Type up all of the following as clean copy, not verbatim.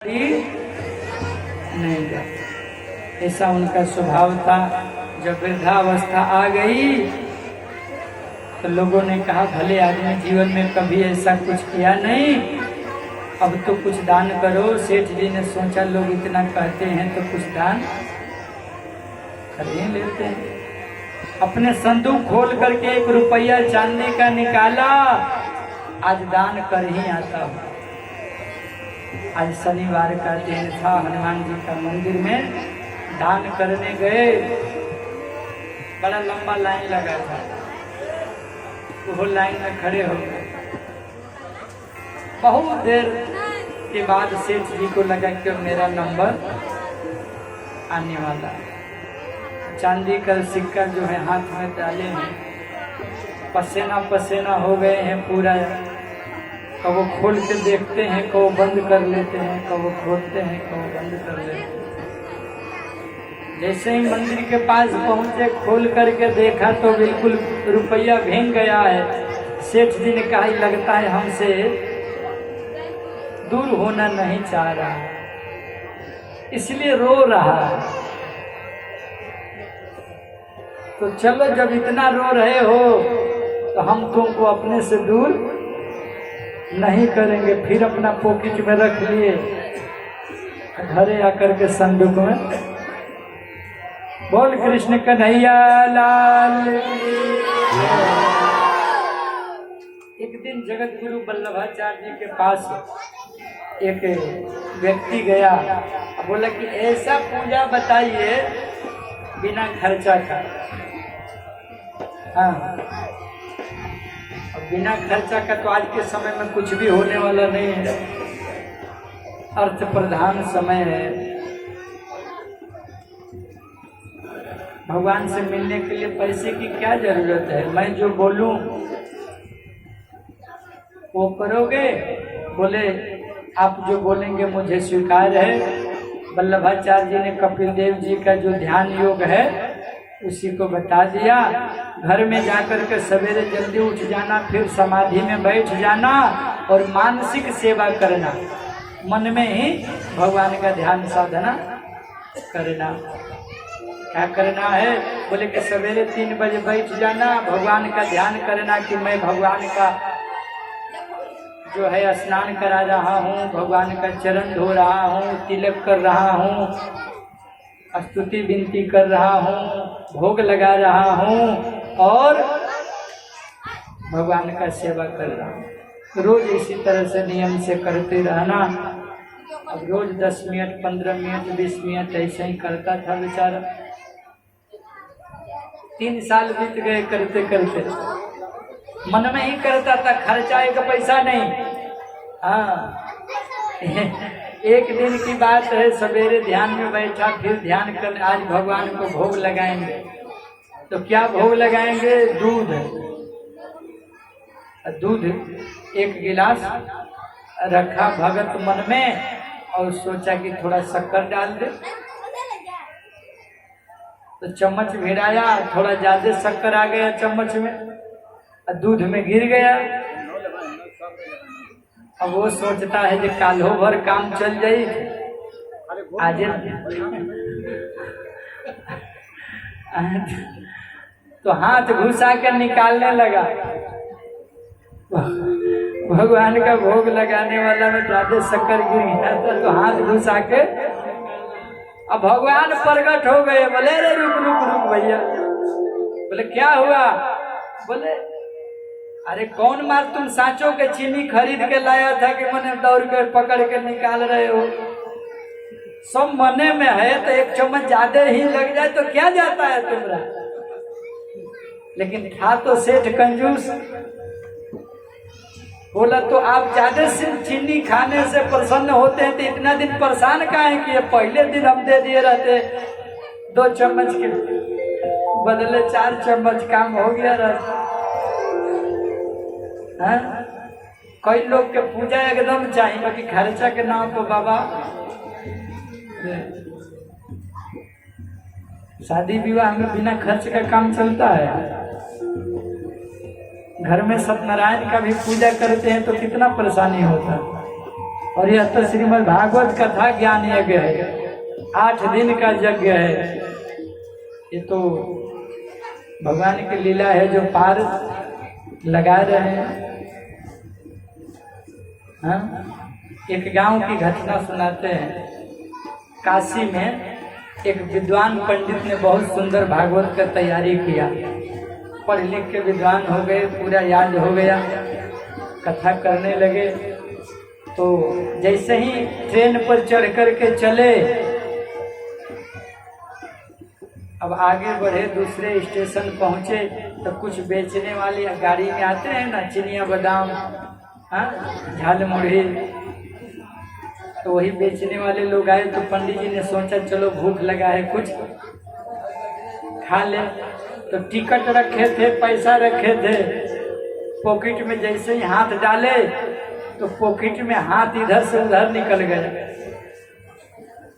नहीं जाता। ऐसा उनका स्वभाव था। जब वृद्धावस्था आ गई तो लोगों ने कहा भले आदमी जीवन में कभी ऐसा कुछ किया नहीं, अब तो कुछ दान करो। सेठ जी ने सोचा लोग इतना कहते हैं तो कुछ दान कर ही लेते हैं। अपने संदूक खोल करके 1 रुपया चांदी का निकाला, आज दान कर ही आता हूँ। आज शनिवार का दिन था, हनुमान जी का मंदिर में दान करने गए। बड़ा लंबा लाइन लगा था, वो लाइन में खड़े हो गए। बहुत देर के बाद सेठ जी को लगा कि मेरा नंबर आने वाला है। चांदी का सिक्का जो है हाथ में डाले हैं, पसीना पसीना हो गए हैं पूरा। कबो खोल के देखते हैं, कबो बंद कर लेते हैं, कबो खोलते हैं, कबो बंद कर लेते हैं। जैसे ही मंदिर के पास पहुंचे, खोल करके देखा तो बिल्कुल रुपया भींग गया है। सेठ जी ने कहा लगता है हमसे दूर होना नहीं चाह रहा, इसलिए रो रहा है। तो चलो जब इतना रो रहे हो तो हम तुमको अपने से दूर नहीं करेंगे। फिर अपना पॉकेट में रख लिए, घरे आकर के संदूक में बोल कृष्ण कन्हैया लाल। एक दिन जगत गुरु वल्लभाचार्य जी के पास एक व्यक्ति गया, बोला कि ऐसा पूजा बताइए बिना खर्चा का। हाँ, बिना खर्चा का तो आज के समय में कुछ भी होने वाला नहीं है। अर्थ प्रधान समय है। भगवान से मिलने के लिए पैसे की क्या जरूरत है? मैं जो बोलूं वो करोगे? बोले आप जो बोलेंगे मुझे स्वीकार है। वल्लभाचार्य जी ने कपिल देव जी का जो ध्यान योग है उसी को बता दिया। घर में जाकर के सवेरे जल्दी उठ जाना, फिर समाधि में बैठ जाना और मानसिक सेवा करना, मन में ही भगवान का ध्यान साधना करना। क्या करना है? बोले कि सवेरे 3 बजे बैठ जाना, भगवान का ध्यान करना कि मैं भगवान का जो है स्नान करा रहा हूँ, भगवान का चरण धो रहा हूँ, तिलक कर रहा हूँ, स्तुति विनती कर रहा हूँ, भोग लगा रहा हूँ और भगवान का सेवा कर रहा हूँ। रोज इसी तरह से नियम से करते रहना। अब रोज 10 मिनट, 15 मिनट, 20 मिनट ऐसे ही करता था बेचारा। 3 साल बीत गए करते करते। मन में ही करता था, खर्चा 1 पैसा नहीं। हाँ, एक दिन की बात है, सवेरे ध्यान में बैठा, फिर ध्यान कर आज भगवान को भोग लगाएंगे। तो क्या भोग लगाएंगे? दूध 1 गिलास रखा भगत मन में और सोचा कि थोड़ा शक्कर डाल दे। तो चम्मच भिड़ाया, थोड़ा ज्यादा शक्कर आ गया चम्मच में, दूध में गिर गया। अब वो सोचता है कि काल्हो भर काम चल जाई, आज तो हाथ घुसा के निकालने लगा। भगवान का भोग लगाने वाला में ज्यादा शक्कर गिर गया था, तो हाथ घुसा के अब भगवान प्रकट हो गए। बोले अरे रुक रुक रुक भैया। बोले क्या हुआ? बोले अरे कौन मार, तुम सांचों के चीनी खरीद के लाया था कि मैंने दौड़ कर पकड़ के निकाल रहे हो? सब मने में है तो 1 चम्मच ज्यादा ही लग जाए तो क्या जाता है तुम्हारा। लेकिन था तो सेठ कंजूस। बोला तो आप ज्यादा से चीनी खाने से प्रसन्न होते हैं तो इतना दिन परेशान काहे किए? पहले दिन हम दे दिए रहते 2 चम्मच के बदले 4 चम्मच, काम हो गया रहता। हाँ? कई लोग के पूजा एकदम चाहिए, बाकी खर्चा के नाम तो बाबा। शादी विवाह में बिना खर्च का काम चलता है? घर में सत्यनारायण का भी पूजा करते हैं तो कितना परेशानी होता है। और यह तो श्रीमद् भागवत कथा ज्ञान यज्ञ है, 8 दिन का यज्ञ है। ये तो भगवान की लीला है जो पार लगा रहे हैं। एक गांव की घटना सुनाते हैं। काशी में एक विद्वान पंडित ने बहुत सुंदर भागवत का तैयारी किया, पढ़ लिख के विद्वान हो गए, पूरा याद हो गया, कथा करने लगे। तो जैसे ही ट्रेन पर चढ़ करके चले, अब आगे बढ़े, दूसरे स्टेशन पहुंचे तो कुछ बेचने वाले गाड़ी में आते हैं ना, चिनिया बादाम, झाल मुढ़ी, तो वही बेचने वाले लोग आए। तो पंडित जी ने सोचा चलो भूख लगा है कुछ खा ले। तो टिकट रखे थे, पैसा रखे थे, पॉकेट में जैसे ही हाथ डाले तो पॉकेट में हाथ इधर से उधर निकल गया।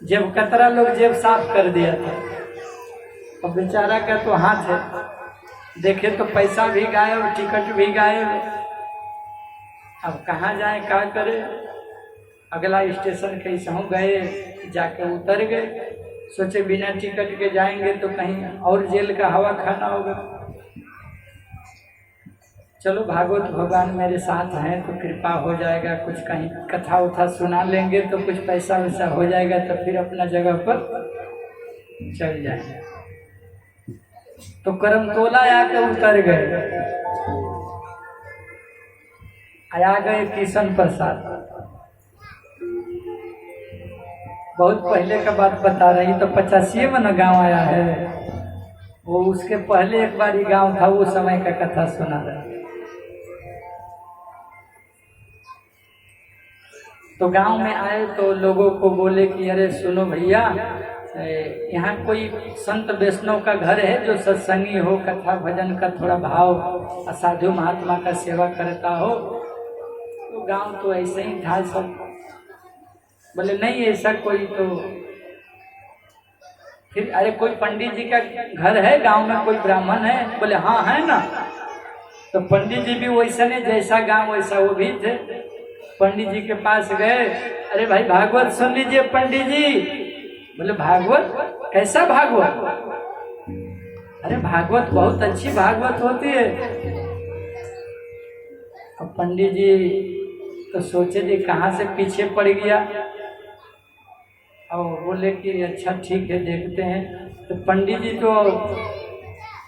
जेब कतरा लोग जेब साफ कर दिया था। अब बेचारा का तो हाथ है, देखे तो पैसा भी गायब, टिकट भी गायब। अब कहाँ जाए, क्या करे। अगला स्टेशन कैसे हो गए, जाके उतर गए। सोचे बिना टिकट के जाएंगे तो कहीं और जेल का हवा खाना होगा। चलो भागवत भगवान मेरे साथ हैं तो कृपा हो जाएगा, कुछ कहीं कथा उथा सुना लेंगे तो कुछ पैसा वैसा हो जाएगा, तो फिर अपना जगह पर चल जाएंगे। तो करमतोला आके उतर गए। आ गए किशन प्रसाद। बहुत पहले का बात बता रही, तो 85 में न गाँव आया है वो। उसके पहले एक बार ही गाँव था, वो समय का कथा सुना रहा। तो गांव में आए तो लोगों को बोले कि अरे सुनो भैया, यहाँ कोई संत वैष्णव का घर है जो सत्संगी हो, कथा भजन का थोड़ा भाव, असाधु महात्मा का सेवा करता हो। तो गांव तो ऐसे ही था सब। बोले नहीं ऐसा कोई। तो फिर अरे कोई पंडित जी का घर है गांव में, कोई ब्राह्मण है? बोले हाँ है ना। तो पंडित जी भी वैसा नहीं, जैसा गांव वैसा वो भी थे। पंडित जी के पास गए, अरे भाई भागवत सुन लीजिए पंडित जी। बोले भागवत? कैसा भागवत? अरे भागवत बहुत अच्छी भागवत होती है। अब पंडित जी तो सोचे जी कहाँ से पीछे पड़ गया, और बोले कि अच्छा ठीक है देखते हैं। तो पंडित जी तो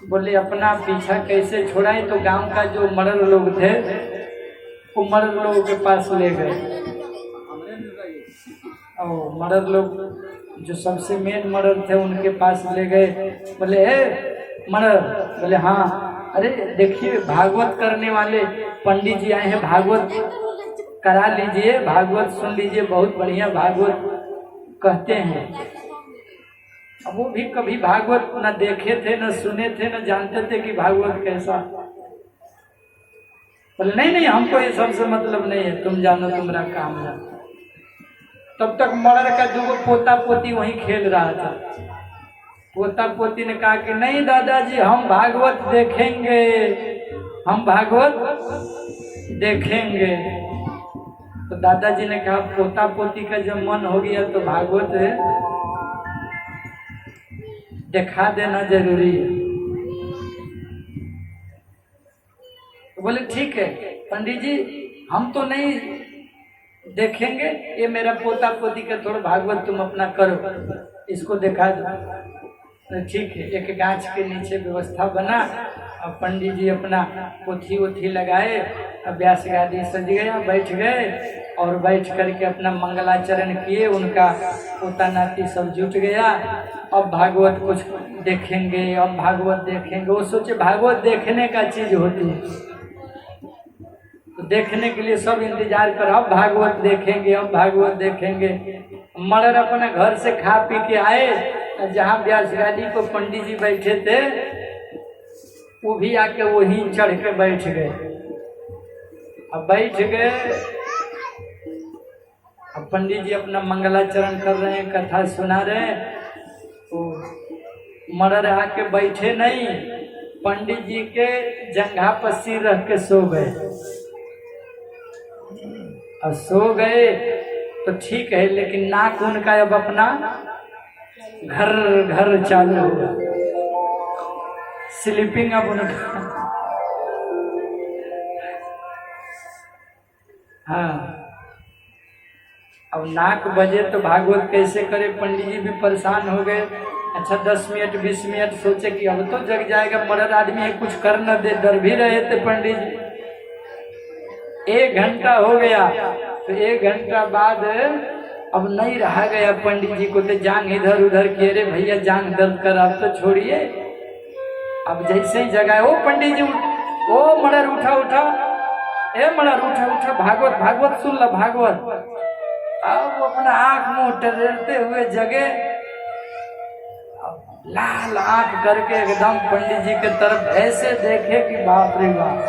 बोले अपना पीछा कैसे छुड़ाए। तो गांव का जो मर्द लोग थे वो मर्द लोगों के पास ले गए, और मर्द लोग जो सबसे मेन मर्द थे उनके पास ले गए। बोले मर्द? बोले हाँ। अरे देखिए भागवत करने वाले पंडित जी आए हैं, भागवत करा लीजिए, भागवत सुन लीजिए, बहुत बढ़िया भागवत कहते हैं। अब वो भी कभी भागवत न देखे थे, न सुने थे, न जानते थे कि भागवत कैसा। बोले नहीं नहीं हमको ये सबसे मतलब नहीं है, तुम जानो तुम्हारा काम है। तब तक मर्द का 2 पोता पोती वहीं खेल रहा था। पोता पोती ने कहा कि नहीं दादाजी हम भागवत देखेंगे, हम भागवत देखेंगे। तो दादाजी ने कहा पोता पोती का जब मन हो गया तो भागवत दिखा देना जरूरी है। तो बोले ठीक है पंडित जी हम तो नहीं देखेंगे, ये मेरा पोता पोती का थोड़ा भागवत तुम अपना करो, इसको दिखा दो। ठीक है। एक गाछ के नीचे व्यवस्था बना, और पंडित जी अपना पोथी वोथी लगाए, अभ्यास गादी सज गया, बैठ गए, और बैठ करके अपना मंगलाचरण किए। उनका पोता नाती सब जुट गया। अब भागवत कुछ देखेंगे, अब भागवत देखेंगे। वो सोचे भागवत देखने का चीज होती है, तो देखने के लिए सब इंतजार कर, अब भागवत देखेंगे, अब भागवत देखेंगे। मर्द अपने घर से खा पी के आए, जहाँ व्यास गादी को पंडित जी बैठे थे वो भी आके वहीं चढ़ के बैठ गए। अब बैठ गए, अब पंडित जी अपना मंगलाचरण कर रहे हैं, कथा सुना रहे हैं। तो मर्द आके बैठे नहीं, पंडित जी के जंघा पर सिर रख के सो गए। और सो गए तो ठीक है, लेकिन नाक उनका अब अपना घर घर चालू होगा, स्लीपिंग अब उनका। हाँ, अब नाक बजे तो भागवत कैसे करे? पंडित जी भी परेशान हो गए। अच्छा 10 मिनट 20 मिनट सोचे कि अब तो जग जाएगा, मर्द आदमी है, कुछ कर न दे, डर भी रहे थे पंडित जी। 1 घंटा हो गया, तो 1 घंटा बाद अब नहीं रहा गया पंडित जी को, तो जांग इधर उधर किए, रे भैया जांग दर्द कर, आप तो छोड़िए। अब जैसे ही जगह, ओ पंडित जी, ओ मर्डर उठा उठा, ए मर्डर उठा उठा, भागवत भागवत सुन ला भागवत। अब अपना आंख मुंह टरेलते हुए जगे, लाल आंख करके एकदम पंडित जी के तरफ ऐसे देखे कि बाप रे बाप।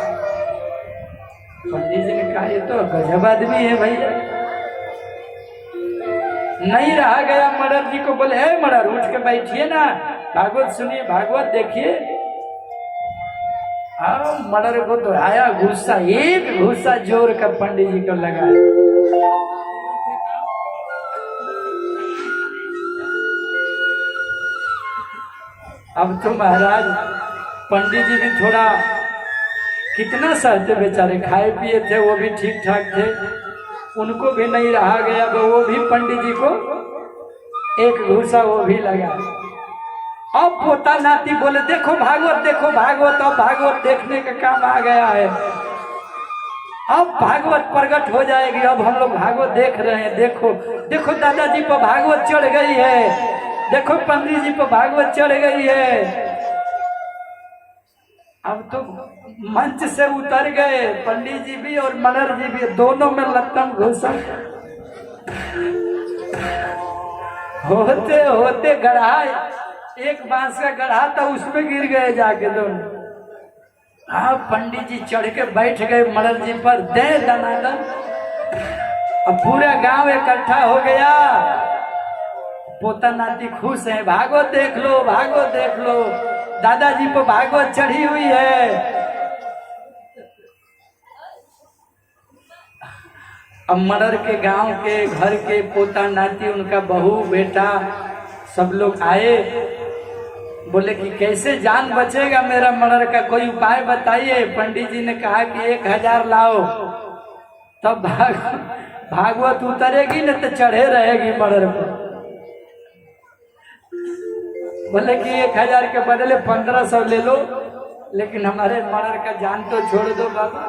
पंडित जी ने कहा ये तो गजब आदमी है भैया। नहीं रहा गया, मर्डर जी को बोले, है मर्डर उठ के बैठिए ना, भागवत सुनिए, भागवत देखिए। हाँ, मर्डर को तो आया गुस्सा, एक गुस्सा जोर का पंडित जी को लगा। अब तो महाराज पंडित जी भी थोड़ा कितना सहते बेचारे, खाए पिए थे वो भी ठीक ठाक थे, उनको भी नहीं रहा गया, वो भी पंडित जी को एक घूसा वो भी लगा। अब पोता नाती बोले देखो भागवत देखो भागवत, अब भागवत देखने का काम आ गया है, अब भागवत प्रकट हो जाएगी, अब हम लोग भागवत देख रहे हैं। देखो देखो दादाजी पर भागवत चढ़ गई है, देखो पंडित जी पर भागवत चढ़ गई है। अब तो मंच से उतर गए पंडित जी भी और मर्डर जी भी, दोनों में लत्तम घुसा। होते होते गढ़ा, एक बांस का गढ़ा था, उसमें गिर गए जाके दोनों। हाँ, पंडित जी चढ़ के बैठ गए मर्डर जी पर, दे दनादन। अब पूरा गांव इकट्ठा हो गया, पोता नाती खुश है, भागवत देख लो भागवत देख लो, दादाजी पर भागवत चढ़ी हुई है। अब मर्डर के गांव के घर के पोता नाती, उनका बहू बेटा सब लोग आए, बोले कि कैसे जान बचेगा मेरा मर्डर का, कोई उपाय बताइए। पंडित जी ने कहा कि 1000 लाओ, तब भागवत उतरेगी न तो चढ़े रहेगी मर्डर पर। बोले कि 1000 के बदले 1500 ले लो, लेकिन हमारे मर्डर का जान तो छोड़ दो बाबा।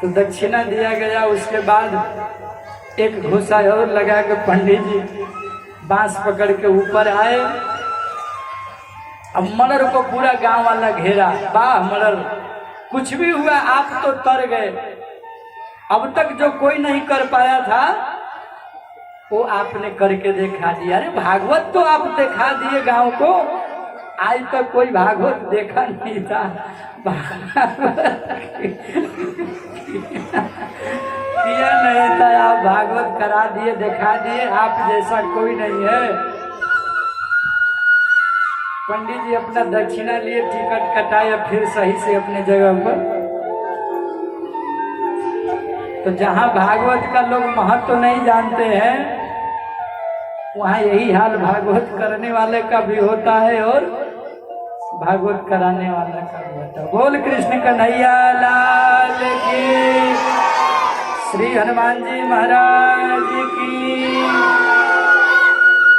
तो दक्षिणा दिया गया। उसके बाद एक घुसा और लगा के पंडित जी बांस पकड़ के ऊपर आए। अब मर्डर को पूरा गांव वाला घेरा, वाह मर्डर, कुछ भी हुआ आप तो तर गए, अब तक जो कोई नहीं कर पाया था वो आपने करके दिखा दिया। अरे भागवत तो आप दिखा दिए गांव को, आज तक कोई भागवत देखा नहीं था। किया नहीं था, आप भागवत करा दिए, दिखा दिए, आप जैसा कोई नहीं है। पंडित जी अपना दक्षिणा लिए, टिकट कटाया, फिर सही से अपने जगह पर। तो जहाँ भागवत का लोग महत्व तो नहीं जानते हैं, वहाँ यही हाल भागवत करने वाले का भी होता है और भागवत कराने वाला का भी होता है। बोल कृष्ण कन्हैया लाल की, श्री हनुमान जी महाराज की।